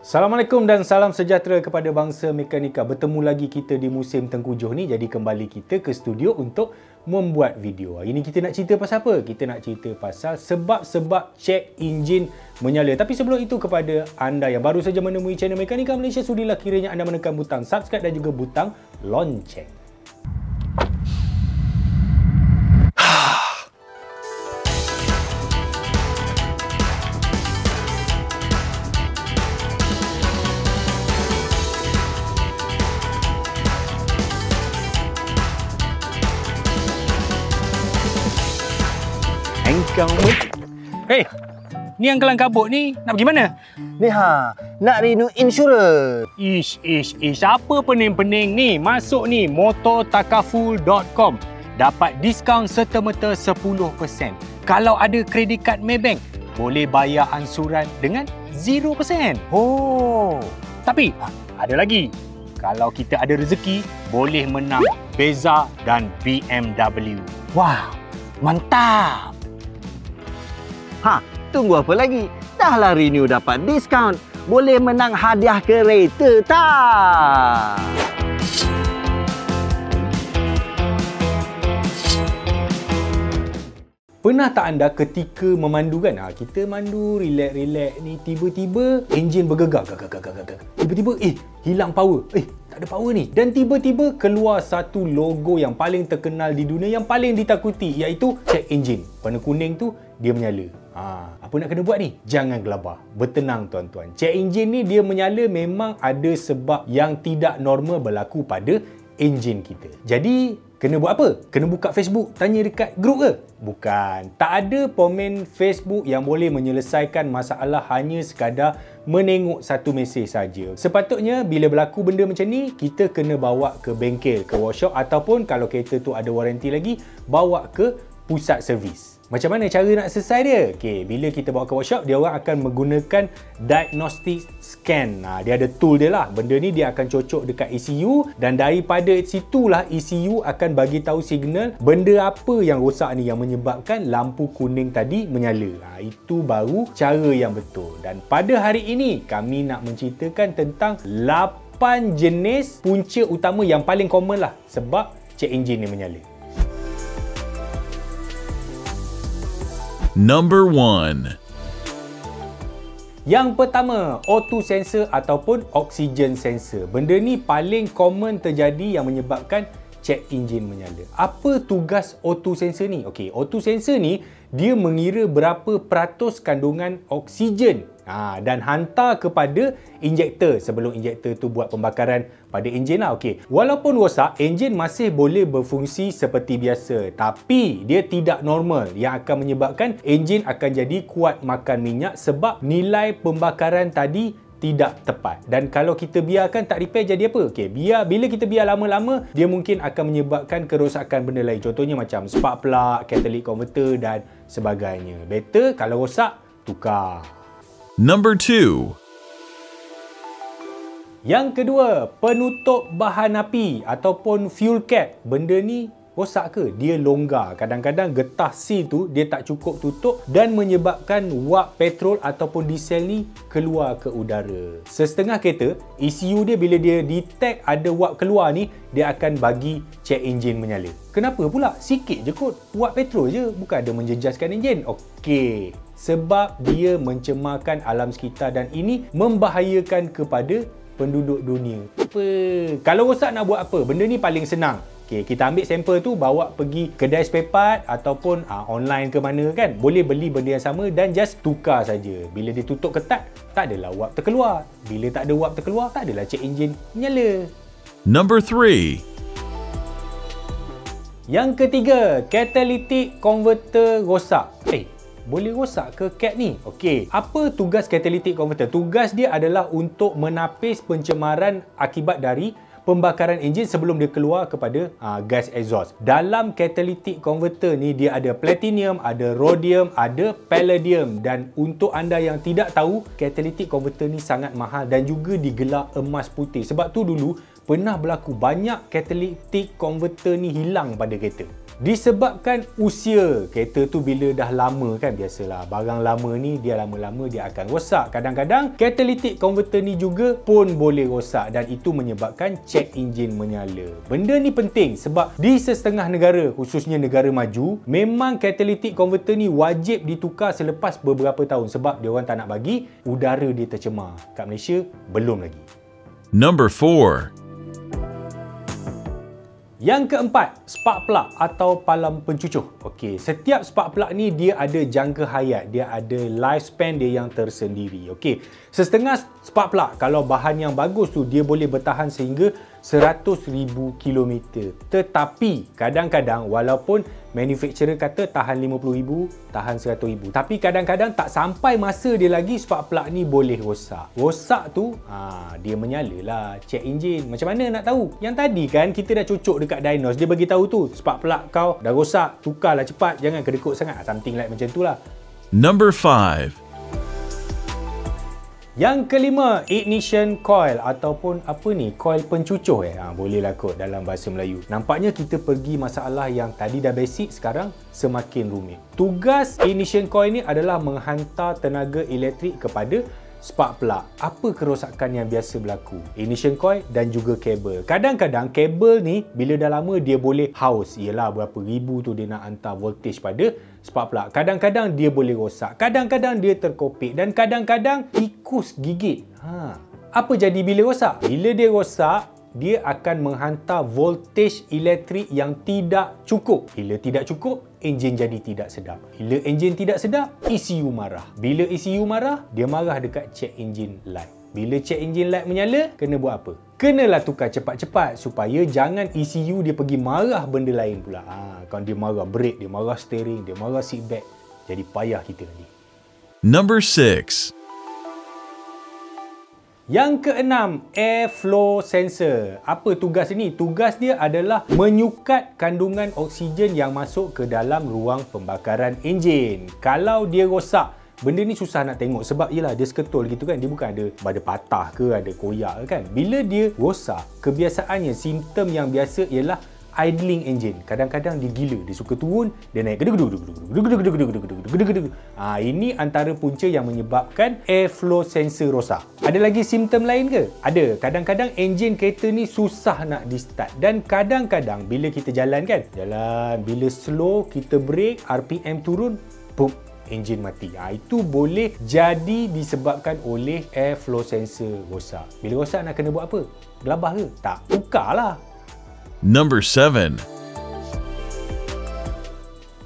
Assalamualaikum dan salam sejahtera kepada bangsa mekanika. Bertemu lagi kita di musim tengkujuh ni. Jadi kembali kita ke studio untuk membuat video. Hari ni kita nak cerita pasal apa? Kita nak cerita pasal sebab-sebab cek enjin menyala. Tapi sebelum itu, kepada anda yang baru saja menemui channel Mekanika Malaysia, sudilah kiranya anda menekan butang subscribe dan juga butang lonceng. Hey, ni yang kelang kabut ni nak pergi mana? Ni nak renew insurans. Ish, apa pening-pening ni? Masuk ni motortakaful.com. Dapat diskaun serta-merta 10%. Kalau ada kredit kad Maybank, boleh bayar ansuran dengan 0%. Oh. Tapi ada lagi. Kalau kita ada rezeki, boleh menang Beza dan BMW. Wow, mantap. Tunggu apa lagi? Dahlah renew dapat diskaun. Boleh menang hadiah kereta tak? Pernah tak anda ketika memandu kan? Kita mandu, relax ni, tiba-tiba enjin bergegar. Tiba-tiba, hilang power. Tak ada power ni. Dan tiba-tiba keluar satu logo yang paling terkenal di dunia, yang paling ditakuti, iaitu check engine. Warna kuning tu, dia menyala. Apa nak kena buat ni? Jangan gelabah. Bertenang tuan-tuan. Check engine ni dia menyala memang ada sebab yang tidak normal berlaku pada enjin kita. Jadi, kena buat apa? Kena buka Facebook, tanya dekat grup ke? Bukan. Tak ada pemain Facebook yang boleh menyelesaikan masalah hanya sekadar menengok satu mesej saja. Sepatutnya bila berlaku benda macam ni, kita kena bawa ke bengkel, ke workshop, ataupun kalau kereta tu ada waranti lagi, bawa ke pusat servis. Macam mana cara nak selesai dia? Okey, bila kita bawa ke workshop, dia orang akan menggunakan diagnostic scan. Dia ada tool dia lah. Benda ni dia akan cocok dekat ECU, dan daripada situlah ECU akan bagi tahu signal benda apa yang rosak ni yang menyebabkan lampu kuning tadi menyala. Itu baru cara yang betul. Dan pada hari ini kami nak menceritakan tentang 8 jenis punca utama yang paling common lah sebab check engine ni menyala. Number 1. Yang pertama, O2 sensor ataupun oxygen sensor. Benda ni paling common terjadi yang menyebabkan check engine menyala. Apa tugas O2 sensor ni? Okey, O2 sensor ni dia mengira berapa peratus kandungan oksigen dan hantar kepada injektor sebelum injektor tu buat pembakaran pada enjin lah. Okey, walaupun rosak, enjin masih boleh berfungsi seperti biasa, tapi dia tidak normal yang akan menyebabkan enjin akan jadi kuat makan minyak sebab nilai pembakaran tadi tidak tepat. Dan kalau kita biarkan tak repair, jadi apa? Okey, bila kita biar lama-lama, dia mungkin akan menyebabkan kerosakan benda lain. Contohnya macam spark plug, catalytic converter dan sebagainya. Better kalau rosak, tukar. Number 2. Yang kedua, penutup bahan api ataupun fuel cap. Benda ni rosak ke? Dia longgar. Kadang-kadang getah seal tu dia tak cukup tutup dan menyebabkan wap petrol ataupun diesel ni keluar ke udara. Sesetengah kereta, ECU dia bila dia detect ada wap keluar ni, dia akan bagi check engine menyala. Kenapa pula? Sikit je kot. Wap petrol je, bukan ada menjejaskan enjin. Okey, sebab dia mencemarkan alam sekitar dan ini membahayakan kepada penduduk dunia. Apa? Kalau rosak nak buat apa? Benda ni paling senang. Okay, kita ambil sampel tu, bawa pergi kedai spare part ataupun online ke mana kan. Boleh beli benda yang sama dan just tukar saja. Bila dia tutup ketat, tak adalah wap terkeluar. Bila tak ada wap terkeluar, tak adalah check engine menyala. Number 3. Yang ketiga, catalytic converter rosak. Boleh rosak ke cat ni? Okey, apa tugas catalytic converter? Tugas dia adalah untuk menapis pencemaran akibat dari pembakaran enjin sebelum dia keluar kepada gas exhaust. Dalam catalytic converter ni dia ada platinum, ada rhodium, ada palladium, dan untuk anda yang tidak tahu, catalytic converter ni sangat mahal dan juga digelar emas putih. Sebab tu dulu pernah berlaku banyak catalytic converter ni hilang pada kereta. Disebabkan usia kereta tu bila dah lama kan, biasalah barang lama ni dia lama-lama dia akan rosak. Kadang-kadang catalytic converter ni juga pun boleh rosak dan itu menyebabkan check engine menyala. Benda ni penting sebab di setengah negara, khususnya negara maju, memang catalytic converter ni wajib ditukar selepas beberapa tahun sebab dia orang tak nak bagi udara dia tercemar. Kat Malaysia belum lagi. Number 4. Yang keempat, spark plug atau palang pencucuh. Okey, setiap spark plug ni dia ada jangka hayat, dia ada lifespan dia yang tersendiri. Okey, setengah spark plug kalau bahan yang bagus tu dia boleh bertahan sehingga 100,000 km. Tetapi kadang-kadang walaupun manufacturer kata tahan 50,000, tahan 100,000, tapi kadang-kadang tak sampai masa dia lagi spark plug ni boleh rosak. Rosak tu dia menyalalah check engine. Macam mana nak tahu? Yang tadi kan kita dah cocok dekat Dynos, dia bagi tahu tu spark plug kau dah rosak, tukarlah cepat, jangan kedekut sangat. Something like macam tu lah. Number 5. Yang kelima, ignition coil ataupun apa ni, coil pencucuh bolehlah kot dalam bahasa Melayu. Nampaknya kita pergi masalah yang tadi dah basic, sekarang semakin rumit. Tugas ignition coil ni adalah menghantar tenaga elektrik kepada spark plug. Apa kerosakan yang biasa berlaku? Ignition coil dan juga kabel. Kadang-kadang kabel ni bila dah lama dia boleh haus. Ialah berapa ribu tu dia nak hantar voltage pada spark plug. Kadang-kadang dia boleh rosak. Kadang-kadang dia terkopik dan kadang-kadang tikus gigit. Apa jadi bila rosak? Bila dia rosak, dia akan menghantar voltage elektrik yang tidak cukup. Bila tidak cukup, enjin jadi tidak sedap. Bila enjin tidak sedap, ECU marah. Bila ECU marah, dia marah dekat check engine light. Bila check engine light menyala, kena buat apa? Kenalah tukar cepat-cepat supaya jangan ECU dia pergi marah benda lain pula. Kalau dia marah brake, dia marah steering, dia marah seat belt, jadi payah kita nanti. Number 6. Yang keenam, air flow sensor. Apa tugas ini? Tugas dia adalah menyukat kandungan oksigen yang masuk ke dalam ruang pembakaran enjin. Kalau dia rosak, benda ni susah nak tengok sebab yelah dia seketul gitu kan. Dia bukan ada patah ke, ada koyak ke kan. Bila dia rosak, kebiasaannya simptom yang biasa ialah idling engine. Kadang-kadang dia gila, dia suka turun, dia naik ini antara punca yang menyebabkan airflow sensor rosak. Ada lagi simptom lain ke? Ada. Kadang-kadang enjin kereta ni susah nak di start dan kadang-kadang bila kita jalan kan, bila slow kita brake, RPM turun, boom, enjin mati. Itu boleh jadi disebabkan oleh airflow sensor rosak. Bila rosak nak kena buat apa? Gelabah ke? Tak, tukarlah. Number 7.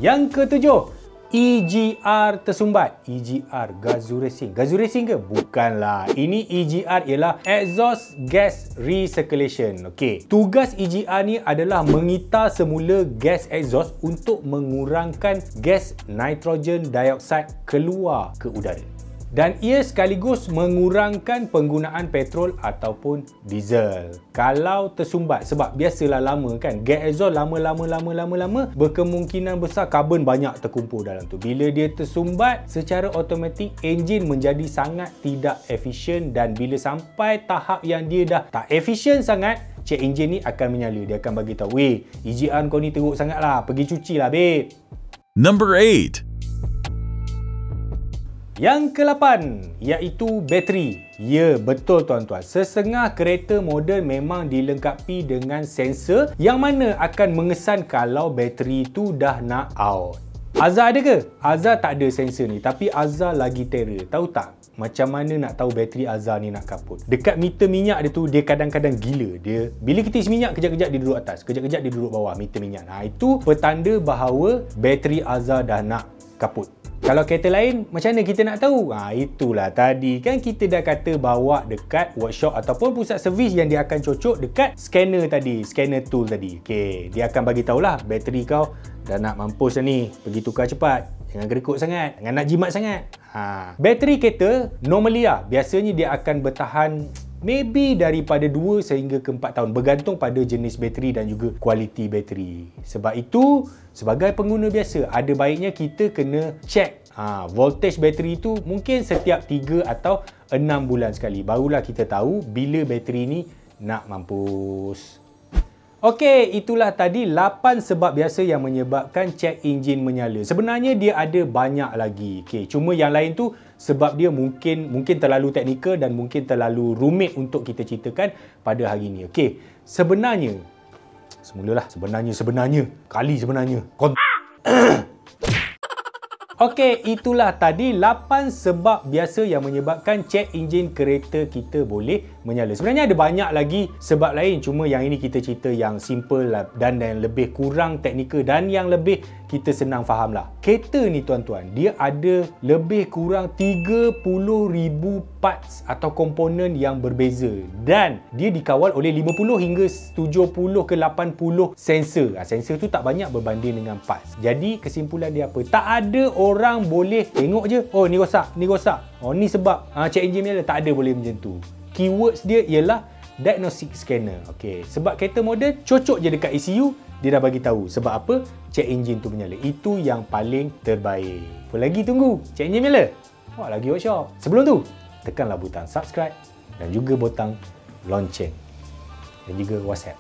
Yang ketujuh, EGR tersumbat. EGR, Gazoo Racing. Gazoo Racing ke? Bukanlah. Ini EGR ialah Exhaust Gas Recirculation. Okey. Tugas EGR ni adalah mengitar semula gas exhaust untuk mengurangkan gas nitrogen dioxide keluar ke udara. Dan ia sekaligus mengurangkan penggunaan petrol ataupun diesel. Kalau tersumbat, sebab biasalah lama kan, gas exhaust lama berkemungkinan besar karbon banyak terkumpul dalam tu. Bila dia tersumbat, secara automatik enjin menjadi sangat tidak efisien dan bila sampai tahap yang dia dah tak efisien sangat, check engine ni akan menyala. Dia akan bagi tahu, "Weh, EGR kau ni teruk sangat lah, pergi cuci lah babe." Number 8. Yang ke-8 iaitu bateri. Ya, betul tuan-tuan. Setengah kereta moden memang dilengkapi dengan sensor yang mana akan mengesan kalau bateri tu dah nak out. Azhar ada ke? Azhar tak ada sensor ni, tapi Azhar lagi terror. Tahu tak macam mana nak tahu bateri Azhar ni nak kaput? Dekat meter minyak dia tu, dia kadang-kadang gila. Dia bila kita isi minyak, kejap-kejap dia duduk atas, kejap-kejap dia duduk bawah meter minyak. Itu petanda bahawa bateri Azhar dah nak kaput. Kalau kereta lain, macam mana kita nak tahu? Itulah tadi kan kita dah kata bawa dekat workshop ataupun pusat servis yang dia akan cocok dekat scanner tadi, scanner tool tadi. Okey, dia akan bagi tahulah bateri kau dah nak mampus dah ni, pergi tukar cepat. Jangan gerekut sangat, jangan nak jimat sangat. Bateri kereta normally biasanya dia akan bertahan maybe daripada 2 sehingga ke 4 tahun bergantung pada jenis bateri dan juga kualiti bateri. Sebab itu, sebagai pengguna biasa, ada baiknya kita kena check voltage bateri itu mungkin setiap 3 atau 6 bulan sekali. Barulah kita tahu bila bateri ni nak mampus. Okey, itulah tadi 8 sebab biasa yang menyebabkan check engine menyala. Sebenarnya dia ada banyak lagi. Okey, cuma yang lain tu sebab dia mungkin terlalu teknikal dan mungkin terlalu rumit untuk kita ceritakan pada hari ini. Okey, sebenarnya Okey, itulah tadi 8 sebab biasa yang menyebabkan check enjin kereta kita boleh menyala. Sebenarnya ada banyak lagi sebab lain, cuma yang ini kita cerita yang simple lah, dan yang lebih kurang teknikal dan yang lebih kita senang faham lah. Kereta ni tuan-tuan, dia ada lebih kurang 30,000 parts atau komponen yang berbeza dan dia dikawal oleh 50 hingga 70 ke 80 sensor. Sensor tu tak banyak berbanding dengan parts. Jadi kesimpulan dia apa? Tak ada orang boleh tengok je, oh ni rosak, oh ni sebab check engine menyala. Tak ada boleh macam tu. Keywords dia ialah diagnostic scanner. Okey, sebab kereta moden cocok je dekat ECU, dia dah bagi tahu sebab apa check engine tu menyala. Itu yang paling terbaik. Apa lagi tunggu? Check engine menyala. Wah, lagi workshop. Sebelum tu, tekanlah butang subscribe dan juga butang lonceng dan juga WhatsApp.